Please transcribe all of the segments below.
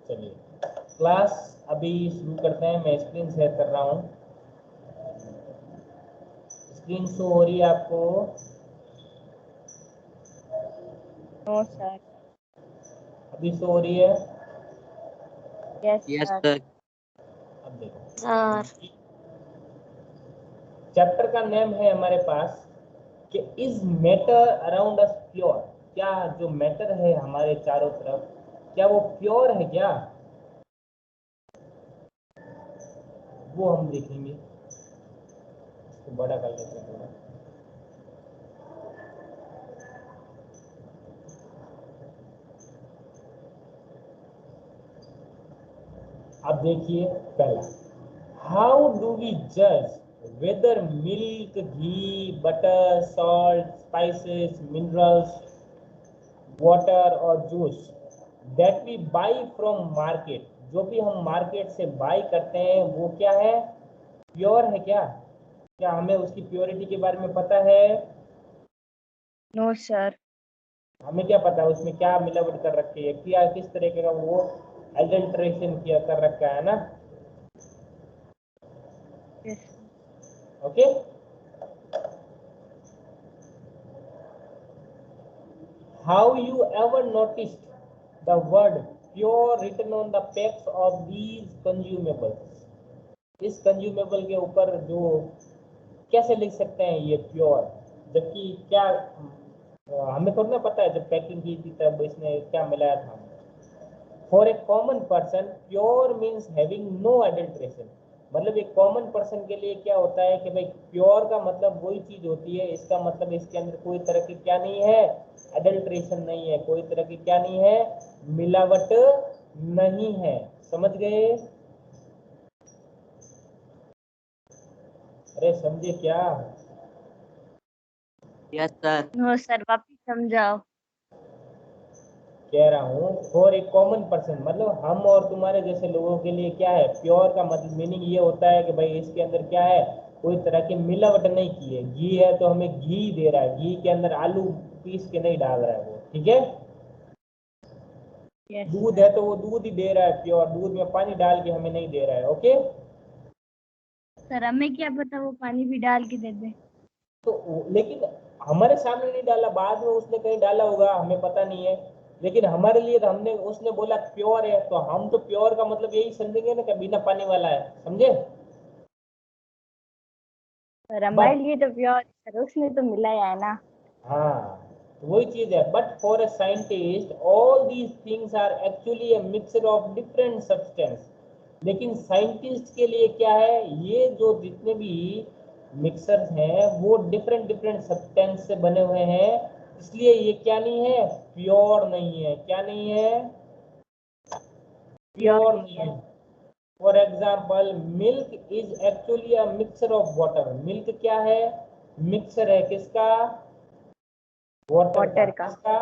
चलिए क्लास अभी शुरू करते हैं। मैं स्क्रीन शेयर कर रहा हूँ। स्क्रीन शो हो रही है आपको? No sir. अभी शो हो रही है? Yes sir. अब देखो सर चैप्टर का नेम है हमारे पास कि is matter around us pure. क्या जो मैटर है हमारे चारों तरफ, क्या वो प्योर है क्या, वो हम देखेंगे। इसको बड़ा कर लेते हैं थोड़ा। अब देखिए पहला, हाउ डू वी जज whether milk, ghee, butter, salt, spices, minerals, water और juice that we buy from market, जो भी हम मार्केट से बाई करते हैं वो क्या है, प्योर है क्या? क्या हमें उसकी प्योरिटी के बारे में पता है? No sir. हमें क्या पता है उसमें क्या मिलावट कर रखी है, क्या किस तरीके का वो एडल्ट्रेशन किया कर रखा है ना। Yes okay, how you ever noticed the word pure written on the packs of these consumables? इस कंज्यूमेबल के ऊपर जो कैसे लिख सकते हैं ये प्योर, जबकि क्या हमें थोड़ा ना पता है जब पैकिंग की थी तब इसने क्या मिलाया था। For a common person pure means having no adulteration. मतलब एक कॉमन पर्सन के लिए क्या होता है कि भाई प्योर का मतलब वही चीज होती है, इसका मतलब इसके अंदर कोई तरह की क्या नहीं है, एडल्ट्रेशन नहीं है, कोई तरह की क्या नहीं है, मिलावट नहीं है। समझ गए? अरे समझे क्या? Yes sir. नो सर, वापिस समझाओ। कह रहा हूँ फॉर ए कॉमन पर्सन मतलब हम और तुम्हारे जैसे लोगों के लिए क्या है प्योर का मतलब मीनिंग ये होता है कि भाई इसके अंदर क्या है, कोई तरह की मिलावट नहीं की है। घी है तो हमें घी दे रहा है, घी के अंदर आलू पीस के नहीं डाल रहा है वो, ठीक है। यस दूध है तो वो दूध ही दे रहा है प्योर, दूध में पानी डाल के हमें नहीं दे रहा है। ओके, सर, हमें क्या पता वो पानी भी डाल के दे दे। तो लेकिन हमारे सामने नहीं डाला, बाद में उसने कहीं डाला होगा, हमें पता नहीं है। लेकिन हमारे लिए तो हमने उसने बोला प्योर है तो हम तो प्योर का मतलब यही समझेंगे ना कि बिना पानी वाला है। समझे? सर हमारे बट लिए तो प्योर सर, उसने तो मिलाया है ना। हाँ, तो वही चीज है। But for a scientist all these things are actually a mixture of different substance. लेकिन साइंटिस्ट के लिए क्या है, ये जो जितने भी मिक्सर्स हैं वो डिफरेंट डिफरेंट सब्सटेंस से बने हुए हैं, इसलिए ये क्या नहीं है, प्योर नहीं है। क्या नहीं है? प्योर प्योर नहीं नहीं है। है। For example milk is actually a mixture of water. Milk क्या है? मिक्सचर है किसका? वाटर का। वाटर का। किसका?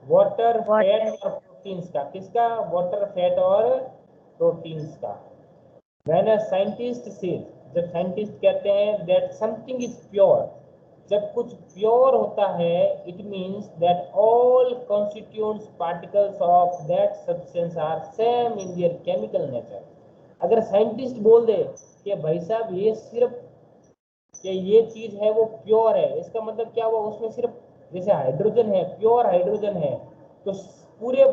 Water, fat water. और प्रोटीन्स का। किसका? वाटर, फैट और प्रोटीन्स का। व्हेन अ साइंटिस्ट सेज, जब साइंटिस्ट कहते हैं दैट समथिंग इज प्योर, जब कुछ प्योर होता है it means that all constituents particles of that substance are same in their chemical nature. अगर साइंटिस्ट बोल दे कि भाई साहब ये सिर्फ कि ये चीज है वो प्योर है, इसका मतलब क्या हुआ, उसमें सिर्फ जैसे हाइड्रोजन है, प्योर हाइड्रोजन है, तो पूरे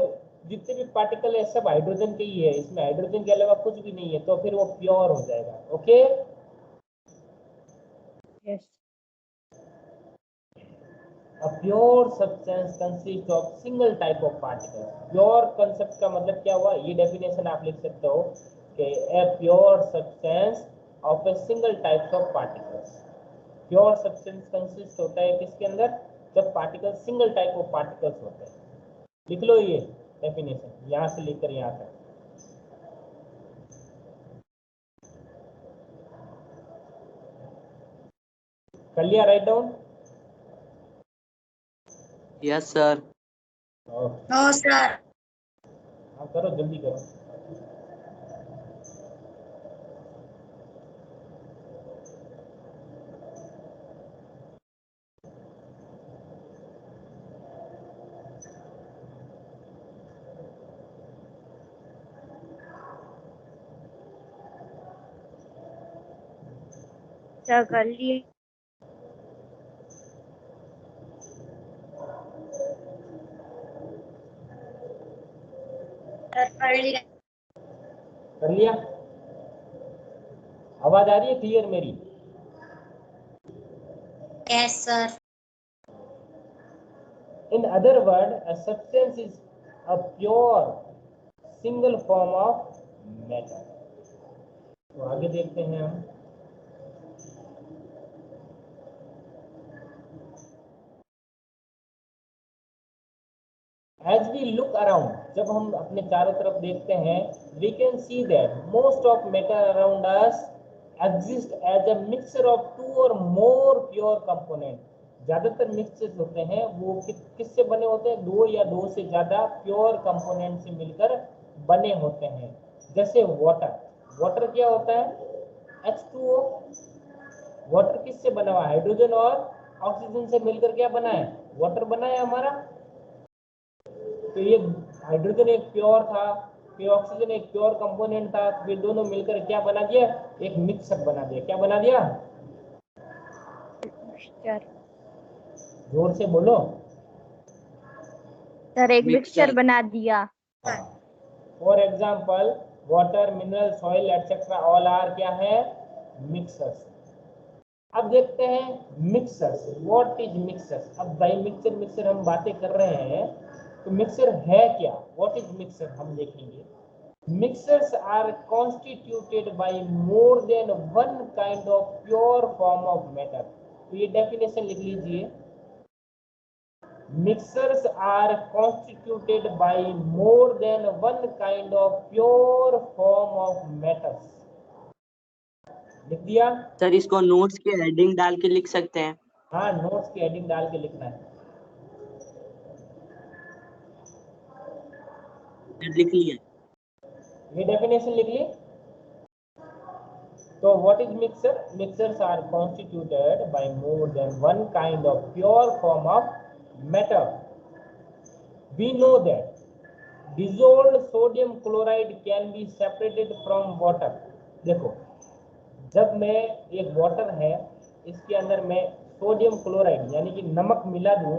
जितने भी पार्टिकल है सब हाइड्रोजन के ही है, इसमें हाइड्रोजन के अलावा कुछ भी नहीं है, तो फिर वो प्योर हो जाएगा। Okay, yes. A pure substance consists of single type of particles. Pure concept का मतलब क्या हुआ, ये डेफिनेशन आप लिख सकते हो कि a pure substance of a single types of particles. Pure substance consist होता है किसके अंदर, जब particle single type of particles होते हैं। लिख लो ये डेफिनेशन यहाँ से लेकर यहाँ तक। कर लिया write down? Yes sir. No sir. हाँ करो, जल्दी करो। सर कर लिए। सर कर लिया। कर लिया? आवाज आ रही है क्लियर मेरी? Yes sir. In other word, a substance is a pure single form of matter. तो आगे देखते हैं हम। As we look around, जब हम अपने चारों तरफ देखते हैं, we can see that most of matter around us exist as a mixture of two or more pure components. ज्यादातर मिक्सचर्स होते हैं वो किससे बने होते हैं? दो या दो से ज्यादा प्योर कंपोनेंट से मिलकर बने होते हैं। जैसे वाटर, वाटर क्या होता है? H2O। वाटर किससे बना हुआ? हाइड्रोजन और ऑक्सीजन से मिलकर क्या बना है? वाटर बना है हमारा। तो ये हाइड्रोजन एक प्योर था, फिर ऑक्सीजन एक प्योर कंपोनेंट था, फिर दोनों मिलकर क्या बना दिया? एक मिक्सर बना दिया। क्या बना दिया? मिक्सचर। जोर से बोलो। सर एक मिक्सचर मिक्सचर। बना दिया। For example water, mineral, soil etcetera all are क्या है? मिक्सर्स। अब देखते हैं मिक्सर्स। What is mixers? अब भाई मिक्सर मिक्सर हम बातें कर रहे हैं, तो मिक्सर है क्या? व्हाट इज मिक्सर हम देखेंगे। Mixers are constituted by more than one kind of pure form of matter. तो ये डेफिनेशन लिख लीजिए। Mixers are constituted by more than one kind of pure form of matters. लिख दिया? सर इसको notes के हेडिंग डाल के लिख सकते हैं। हाँ, नोट्स की हेडिंग डाल के लिखना है। लिख लिया। ये डेफिनेशन लिख ली। So what is mixer? Mixers are constituted by more than one kind of pure form of matter. We know that dissolved sodium chloride can be separated from water. देखो, जब मैं एक वाटर है, इसके अंदर मैं सोडियम क्लोराइड यानी कि नमक मिला दूं,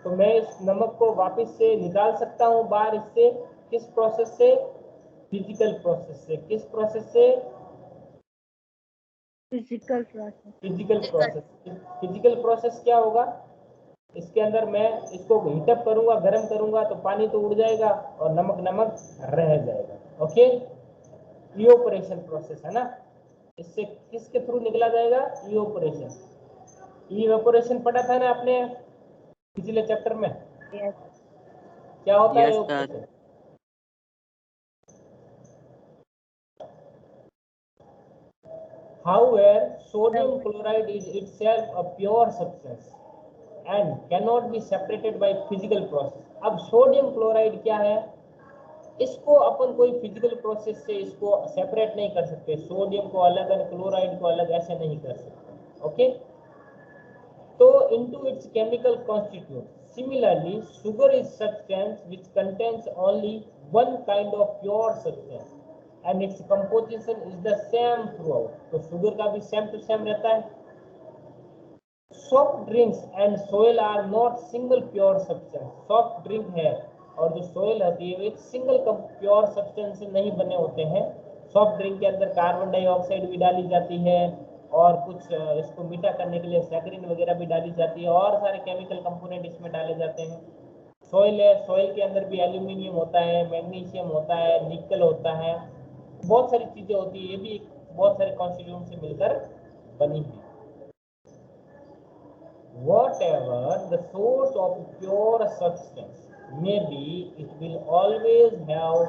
तो मैं इस नमक को वापस से निकाल सकता हूं बाहर। इससे किस प्रोसेस से? फिजिकल प्रोसेस से। किस प्रोसेस से? Physical process. Physical process. Physical process क्या होगा? इसके अंदर मैं इसको हीटअप करूंगा, गर्म करूंगा, तो पानी तो उड़ जाएगा और नमक नमक रह जाएगा। ओके, इवेपोरेशन प्रोसेस है ना। इससे किसके थ्रू निकला जाएगा? इवेपोरेशन। इवेपोरेशन पढ़ा था ना आपने पिछले चैप्टर में। यस। क्या होता है yes sir. Evaporation? However, sodium chloride is itself a pure substance and cannot be separated by physical process. अब सोडियम क्लोराइड क्या है? इसको अपन कोई फिजिकल प्रोसेस से इसको सेपरेट नहीं कर सकते। सोडियम को अलग और क्लोराइड को अलग ऐसे नहीं कर सकते। ओके, तो into its chemical constituent. Similarly, sugar is substance which contains only one kind of pure substance and its composition is the same throughout. तो शुगर का भी सेम टू सेम रहता है। Soft drinks and soil are not single pure substance. Soft drink है और जो soil होती है वो एक सिंगल प्योर सब्सटेंस से नहीं बने होते हैं। सॉफ्ट ड्रिंक के अंदर कार्बन डाइऑक्साइड भी डाली जाती है और कुछ इसको मीठा करने के लिए सैकरिन वगैरह भी डाली जाती है और सारे केमिकल कंपोनेंट इसमें डाले जाते हैं। सॉइल है, सॉइल के अंदर भी एल्यूमिनियम होता है, मैग्नीशियम होता है, निकल होता है, बहुत सारी चीजें होती है। ये भी बहुत सारे कॉन्स्टिट्यूएंट से मिलकर बनी है। Whatever the source of pure substance may be, it will always have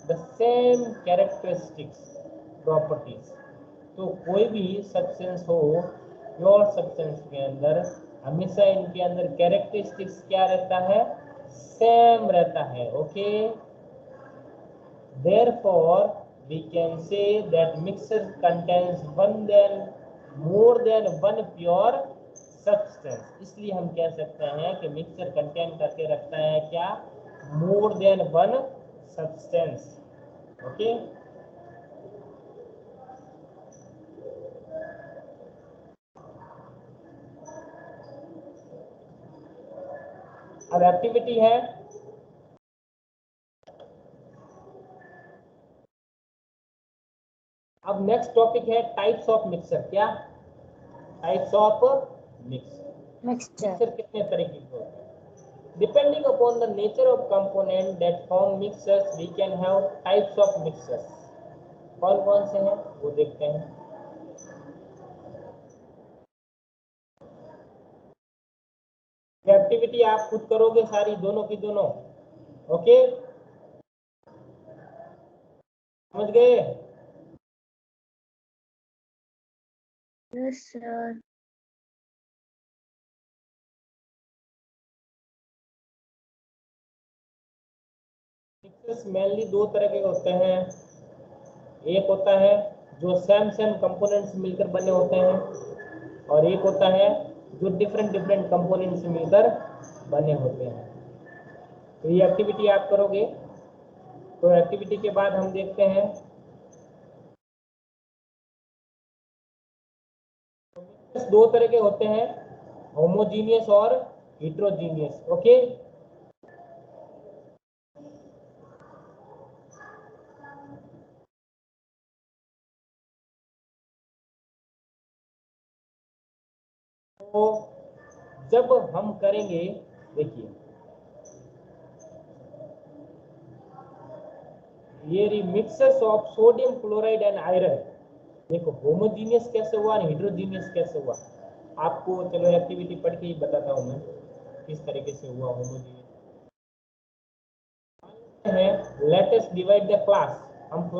the same characteristics, properties. तो कोई भी सब्सटेंस हो, प्योर सब्सटेंस के अंदर हमेशा इनके अंदर कैरेक्टरिस्टिक्स क्या रहता है? सेम रहता है। Okay, therefore we can say that mixture contains more than one pure substance. इसलिए हम कह सकते हैं कि मिक्सचर कंटेन करके रखता है क्या? more than one substance. Okay, अब एक्टिविटी है अब नेक्स्ट टॉपिक है टाइप्स ऑफ मिक्सर। क्या टाइप्स ऑफ मिक्सर? मिक्सर कितने तरीके के होते हैं? Depending upon the nature of component that form mixtures, we can have types of mixtures. कौन कौन से हैं वो देखते हैं। एक्टिविटी आप खुद करोगे सारी, दोनों की दोनों। ओके, समझ गए? Yes sir. मिक्सर्स मेनली दो तरह के होते हैं। एक होता है जो सेम कंपोनेंट्स मिलकर बने होते हैं, और एक होता है जो डिफरेंट कंपोनेंट्स से मिलकर बने होते हैं। तो ये एक्टिविटी आप करोगे, तो एक्टिविटी के बाद हम देखते हैं दो तरह के होते हैं, होमोजीनियस और हिट्रोजीनियस। ओके, तो जब हम करेंगे, देखिए ये mixers of sodium chloride and iron, देखो होमोजीनियस कैसे हुआ, हिट्रोजीनियस कैसे हुआ। आपको चलो एक्टिविटी पढ़ के ही बताता हूँ मैं किस तरीके से हुआ होमोजीनियस है। Let us divide the class. हम